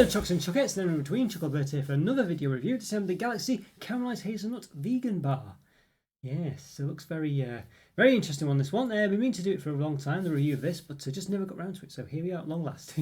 Hello Chocks and Chockets, then in between, Roberto here for another video review to the Galaxy Caramelised Hazelnut Vegan Bar. Yes, it looks very very interesting on this one. We've been to do it for a long time, the review of this, but just never got around to it, so here we are at long last.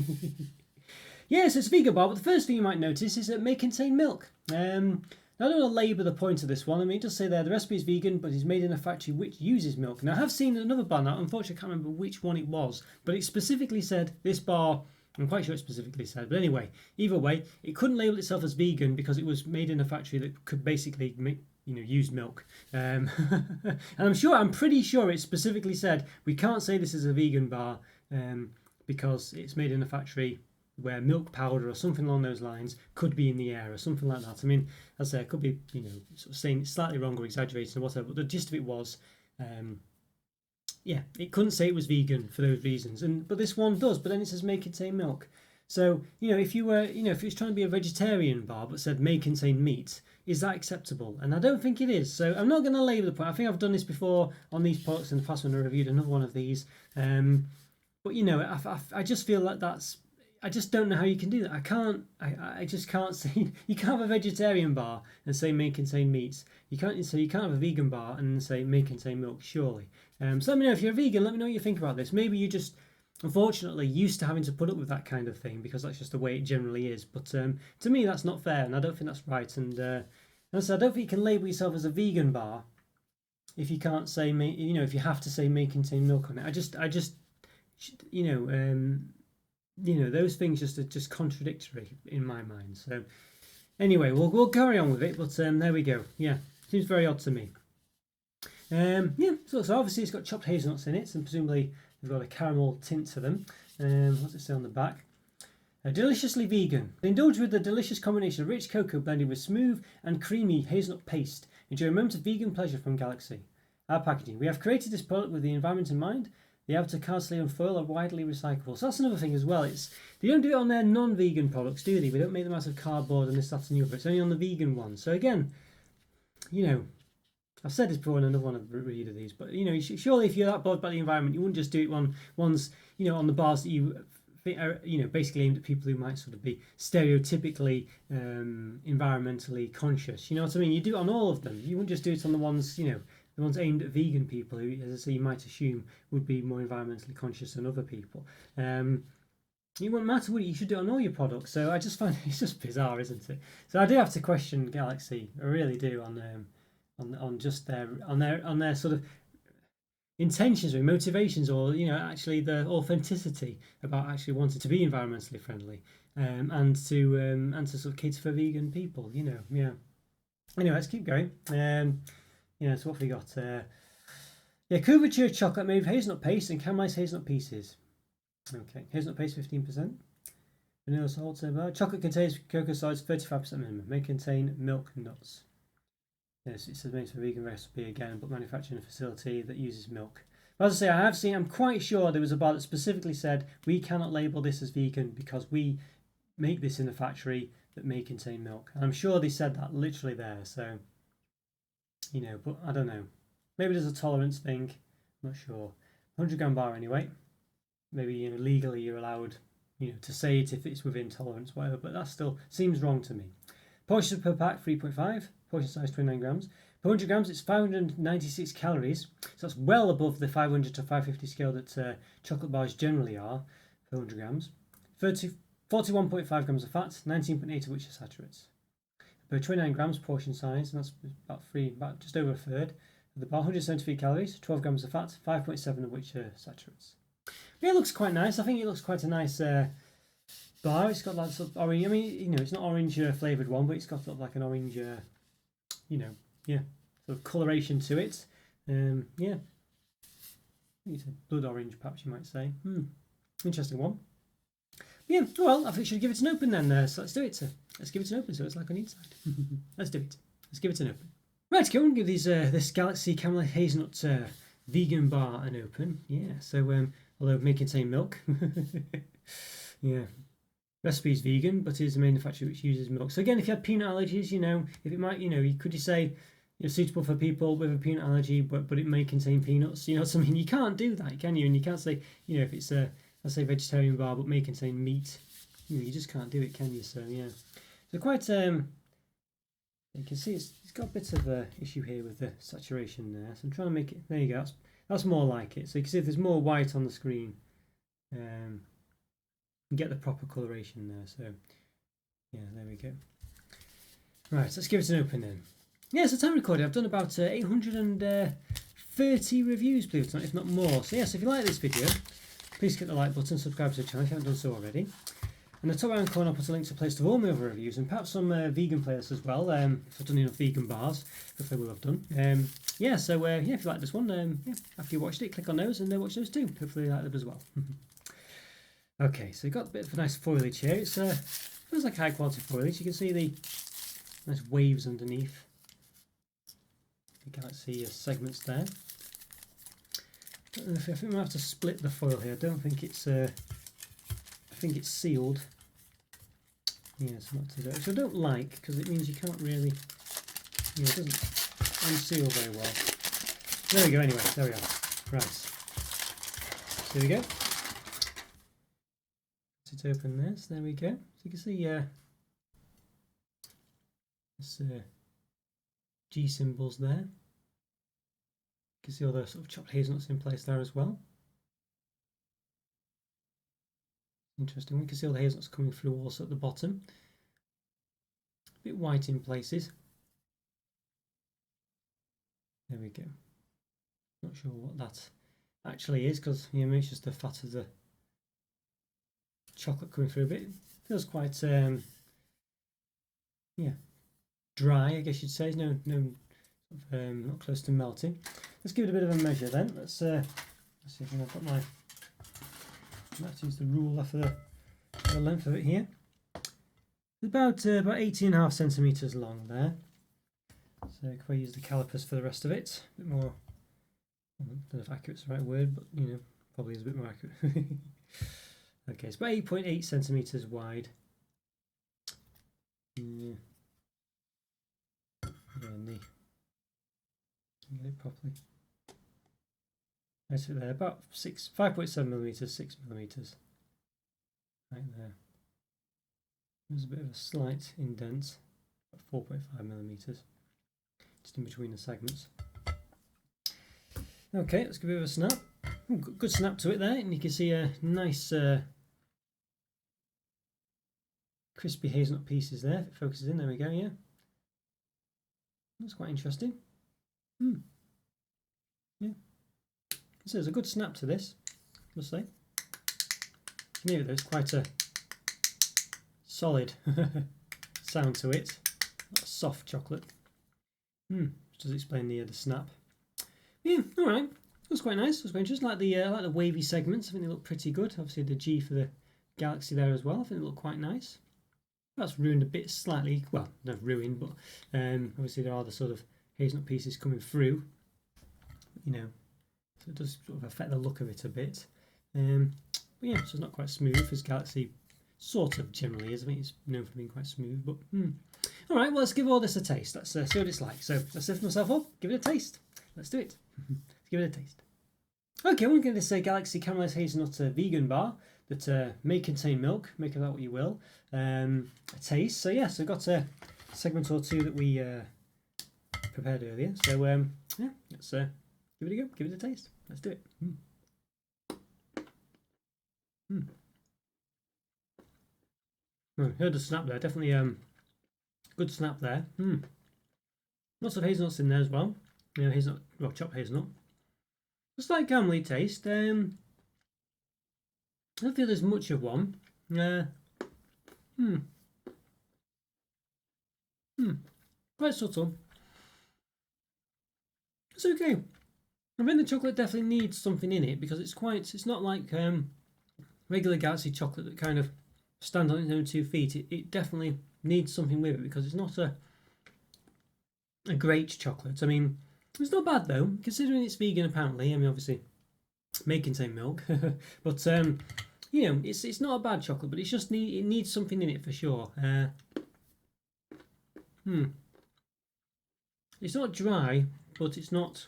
Yes, it's a vegan bar, but the first thing you might notice is that it may contain milk. Now, I don't want to labour the point of this one. I mean, it does say there the recipe is vegan, but it's made in a factory which uses milk. Now, I have seen another bar now, unfortunately I can't remember which one it was, but it specifically said this bar, I'm quite sure it specifically said, but anyway, either way, it couldn't label itself as vegan because it was made in a factory that could basically make, use milk. And I'm pretty sure it specifically said we can't say this is a vegan bar because it's made in a factory where milk powder or something along those lines could be in the air or something like that. I mean, as I say, it could be, sort of saying slightly wrong or exaggerating or whatever, but the gist of it was, yeah, it couldn't say it was vegan for those reasons, but this one does. But then it says may contain milk. So if you were, if it was trying to be a vegetarian bar but said may contain meat, is that acceptable? And I don't think it is. So I'm not going to labour the point. I think I've done this before on these products in the past when I reviewed another one of these. But I just feel like I just don't know how you can do that. I just can't see. You can't have a vegetarian bar and say may contain meats. You can't have a vegan bar and say may contain milk, surely. So let me know if you're a vegan. Let me know what you think about this. Maybe you just, unfortunately, used to having to put up with that kind of thing because that's just the way it generally is. But to me, that's not fair, and I don't think that's right. And so I don't think you can label yourself as a vegan bar if you can't say if you have to say may contain milk on it. Those things just are just contradictory in my mind. So anyway, we'll carry on with it. But there we go. Yeah, seems very odd to me. So obviously it's got chopped hazelnuts in it, and presumably they've got a caramel tint to them. What's it say on the back? Deliciously vegan. Indulge with the delicious combination of rich cocoa blended with smooth and creamy hazelnut paste. Enjoy a moment of vegan pleasure from Galaxy. Our packaging. We have created this product with the environment in mind. The outer cardstock and foil are widely recyclable. So that's another thing as well. They don't do it on their non-vegan products, do they? We don't make them out of cardboard and this, that, and the other. It's only on the vegan ones. So again, I've said this before in another one I've reviewed of these, but surely if you're that bothered about the environment, you wouldn't just do it on ones, on the bars that you think are, basically aimed at people who might sort of be stereotypically environmentally conscious. You know what I mean? You do it on all of them. You wouldn't just do it on the ones, the ones aimed at vegan people who, as I say, you might assume would be more environmentally conscious than other people. It wouldn't matter, would it? You should do it on all your products. So I just find it's just bizarre, isn't it? So I do have to question Galaxy. I really do on just their sort of intentions or motivations, or actually the authenticity about actually wanting to be environmentally friendly and to sort of cater for vegan people. Yeah. Anyway, let's keep going. So what have we got? Couverture chocolate made of hazelnut paste and caramelized hazelnut pieces. Okay, hazelnut paste 15%. Vanilla salt bar. Chocolate contains cocoa solids 35% minimum. May contain milk nuts. Yes, it says made for a vegan recipe again, but manufacturing a facility that uses milk. But as I say, I'm quite sure there was a bar that specifically said we cannot label this as vegan because we make this in a factory that may contain milk. And I'm sure they said that literally there. So, but I don't know. Maybe there's a tolerance thing. I'm not sure. 100-gram bar anyway. Maybe legally you're allowed, to say it if it's within tolerance, whatever. But that still seems wrong to me. Portions per pack 3.5. Portion size 29 grams. Per 100 grams, it's 596 calories. So that's well above the 500 to 550 scale that chocolate bars generally are per 100 grams. 41.5 grams of fat, 19.8 of which are saturates. Per 29 grams portion size, and that's about just over a third of the bar. 173 calories, 12 grams of fat, 5.7 of which are saturates. Yeah, it looks quite nice. I think it looks quite a nice bar. It's got that sort of orange. I mean, it's not orange flavoured one, but it's got sort of like an orange, sort of coloration to it. It's a blood orange, perhaps you might say. Interesting one. Yeah, well, I think we should give it an open then. So let's do it. Let's give it an open. So it's like on the inside. Let's do it. Let's give it an open. Right, go and give this Galaxy Caramelised Hazelnut vegan bar an open. Yeah. So although it may contain milk. Yeah. Recipe is vegan, but it is a manufacturer which uses milk. So again, if you had peanut allergies, if it might, could you say suitable for people with a peanut allergy, but it may contain peanuts? You know what I mean? You can't do that, can you? And you can't say, if it's a, let's say, vegetarian bar, but may contain meat. you just can't do it, can you? So yeah, so quite you can see it's got a bit of a issue here with the saturation there. So I'm trying to make it. There you go. That's more like it. So you can see if there's more white on the screen, you get the proper coloration there. So yeah, there we go. Right, so let's give it an open then. Yeah, so time recording. I've done about 830 reviews, believe it or not, if not more. So yes, if you like this video, please click the like button, subscribe to the channel if you haven't done so already. In the top right hand corner, I'll put a link to a place to all my other reviews and perhaps some vegan playlists as well. If I've done enough vegan bars, hopefully I will have done. Yeah, so yeah, if you like this one, yeah, after you watched it, click on those and watch those too. Hopefully you like them as well. Okay, so you've got a bit of a nice foliage here. It's feels like high quality foliage. You can see the nice waves underneath the galaxy segments there. I think we have to split the foil here. I don't think it's. I think it's sealed. Yes, not to do. Which I don't like because it means you can't really. It doesn't unseal very well. There we go. Anyway, there we are. Right. So here we go. Let's open this. There we go. So you can see this G symbols there. You can see all the sort of chopped hazelnuts in place there as well. Interesting. We can see all the hazelnuts coming through also at the bottom. A bit white in places. There we go. Not sure what that actually is because it's just the fat of the chocolate coming through a bit. It feels quite yeah, dry, I guess you'd say. No, not close to melting. Let's give it a bit of a measure then. Let's see if I've got my. I have to use the ruler for the length of it here. It's about 18.5 centimeters long there. So if I use the calipers for the rest of it, a bit more. I don't know if accurate's the right word, but probably is a bit more accurate. Okay, it's about 8.8 centimeters wide. Yeah. Get it properly. Right there, about 5.7 millimeters, 6 millimeters. Right there. There's a bit of a slight indent, about 4.5 millimeters, just in between the segments. Okay, let's give it a snap. Good snap to it there, and you can see a nice crispy hazelnut pieces there. If it focuses in, there we go. Yeah, that's quite interesting. Yeah. So there's a good snap to this, I must say. Maybe there's quite a solid sound to it. Not soft chocolate. Just does explain the snap. Yeah, all right. That's quite nice. That's quite interesting. Like the wavy segments. I think they look pretty good. Obviously the G for the galaxy there as well. I think they look quite nice. That's ruined a bit slightly. Well, not ruined, but obviously there are the sort of hazelnut pieces coming through. So it does sort of affect the look of it a bit. But yeah, so it's not quite smooth as Galaxy sort of generally is. I think it's known for being quite smooth. But all right, well, let's give all this a taste. Let's see what it's like. So let's lift myself up, give it a taste. Let's do it. Let's give it a taste. Okay, we're going to say Galaxy Caramelised Hazelnut vegan bar that may contain milk. Make of that what you will. A taste. So yeah, so I've got a segment or two that we prepared earlier. So yeah, let's give it a go. Give it a taste. Let's do it. Heard the snap there. Definitely good snap there. Lots of hazelnuts in there as well. Hazelnut, well, chopped hazelnut. Just like caramely taste. I don't feel there's much of one. Quite subtle. It's okay. I think the chocolate definitely needs something in it because it's not like regular Galaxy chocolate that kind of stands on its own 2 feet. It definitely needs something with it because it's not a great chocolate. I mean, it's not bad though, considering it's vegan apparently. I mean, obviously, it may contain milk, but it's not a bad chocolate, but it needs something in it for sure. It's not dry, but it's not.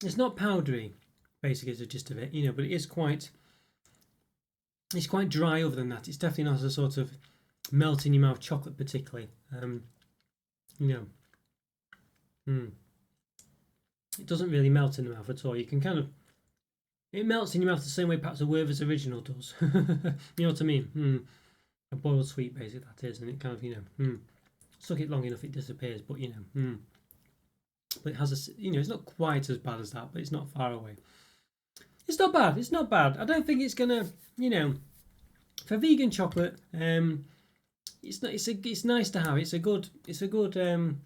it's not powdery, basically, is the gist of it, you know, but it is quite, it's quite dry other than that. It's definitely not a sort of melt in your mouth chocolate particularly. You know, it doesn't really melt in the mouth at all. You can kind of, it melts in your mouth the same way perhaps a Werther's Original does. You know what I mean? A boiled sweet, basically, that is, and it kind of, you know, suck it long enough, it disappears. But you know, but it has a, you know, it's not quite as bad as that, but it's not far away. It's not bad. It's not bad. I don't think it's gonna, you know, for vegan chocolate. It's not. It's nice to have. It's a good. You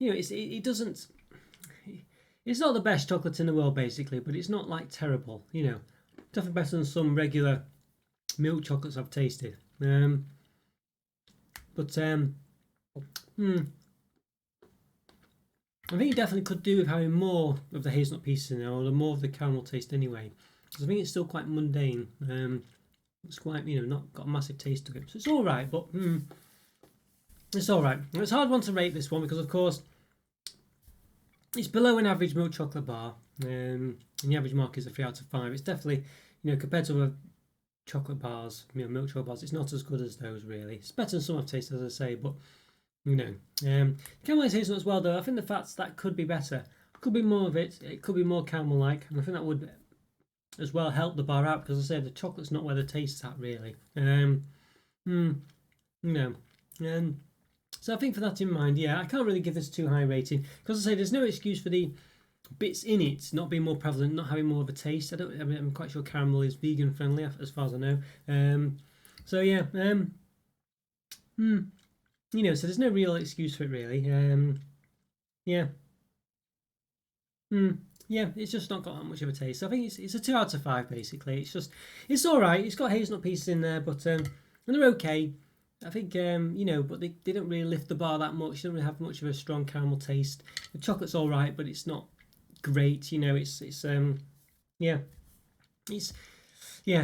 know, it doesn't. It's not the best chocolate in the world, basically, but it's not like terrible. You know, definitely better than some regular milk chocolates I've tasted. I think it definitely could do with having more of the hazelnut pieces in there, or more of the caramel taste anyway. Because I think it's still quite mundane. It's quite, you know, not got a massive taste to it. So it's all right, but it's all right. It's a hard one to rate, this one, because of course it's below an average milk chocolate bar, and the average mark is a 3 out of 5. It's definitely, you know, compared to other chocolate bars, you know, milk chocolate bars, it's not as good as those really. It's better than some I've tasted, as I say, but you know, caramelised hazelnut as well. Though I think the fats, that could be better. Could be more of it. It could be more caramel-like, and I think that would as well help the bar out, because I say the chocolate's not where the taste's at really. You know, so I think for that in mind, yeah, I can't really give this too high rating, because I say there's no excuse for the bits in it not being more prevalent, not having more of a taste. I'm quite sure caramel is vegan friendly as far as I know. So yeah, you know, so there's no real excuse for it really. Yeah. Yeah, it's just not got that much of a taste. So I think it's a 2 out of 5 basically. It's all right. It's got hazelnut pieces in there, but and they're okay. I think you know, but they don't really lift the bar that much. They don't really have much of a strong caramel taste. The chocolate's all right, but it's not great. You know, it's yeah,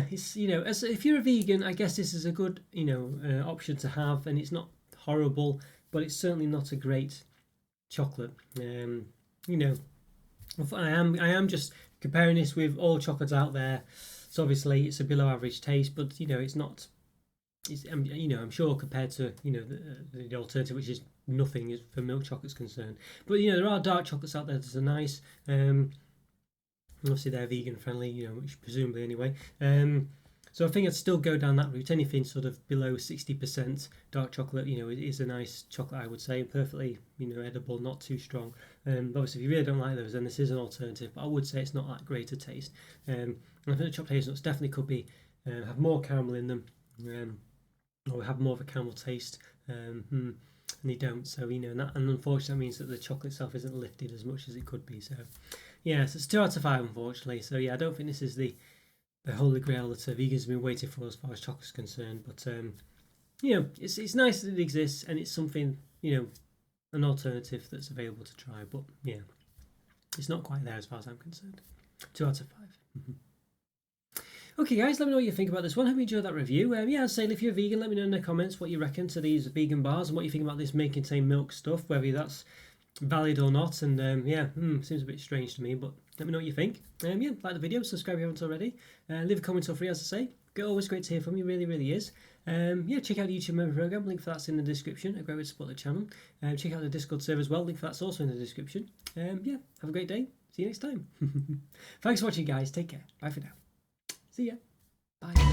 it's you know, as if you're a vegan, I guess this is a good, you know, option to have, and it's not horrible, but it's certainly not a great chocolate. You know, I am just comparing this with all chocolates out there. So obviously it's a below average taste, but you know, it's not. It's you know, I'm sure compared to, you know, the alternative, which is nothing as for milk chocolate's concerned. But you know, there are dark chocolates out there that are nice. Obviously they're vegan friendly, you know, which presumably anyway. So I think I'd still go down that route. Anything sort of below 60% dark chocolate, you know, it is a nice chocolate, I would say, perfectly, you know, edible, not too strong. Obviously, if you really don't like those, then this is an alternative. But I would say it's not that great a taste. And I think the chopped hazelnuts definitely could be have more caramel in them, or have more of a caramel taste. And they don't. So you know, and unfortunately, that means that the chocolate itself isn't lifted as much as it could be. So yeah, so it's 2 out of 5, unfortunately. So yeah, I don't think this is the holy grail that vegans have been waiting for as far as chocolate's concerned. But you know, it's nice that it exists, and it's something, you know, an alternative that's available to try. But yeah, it's not quite there as far as I'm concerned. 2 out of 5. Okay, guys, let me know what you think about this one. Hope you enjoyed that review. Yeah, say if you're vegan, let me know in the comments what you reckon to these vegan bars and what you think about this may contain milk stuff, whether that's valid or not. And yeah, seems a bit strange to me, but let me know what you think. Yeah, like the video, subscribe if you haven't already. Leave a comment or free, as I say. Always great to hear from you, really, really is. Yeah, check out the YouTube member program, link for that's in the description. A great way to support the channel. Check out the Discord server as well, link for that's also in the description. Yeah, have a great day. See you next time. Thanks for watching, guys. Take care. Bye for now. See ya. Bye.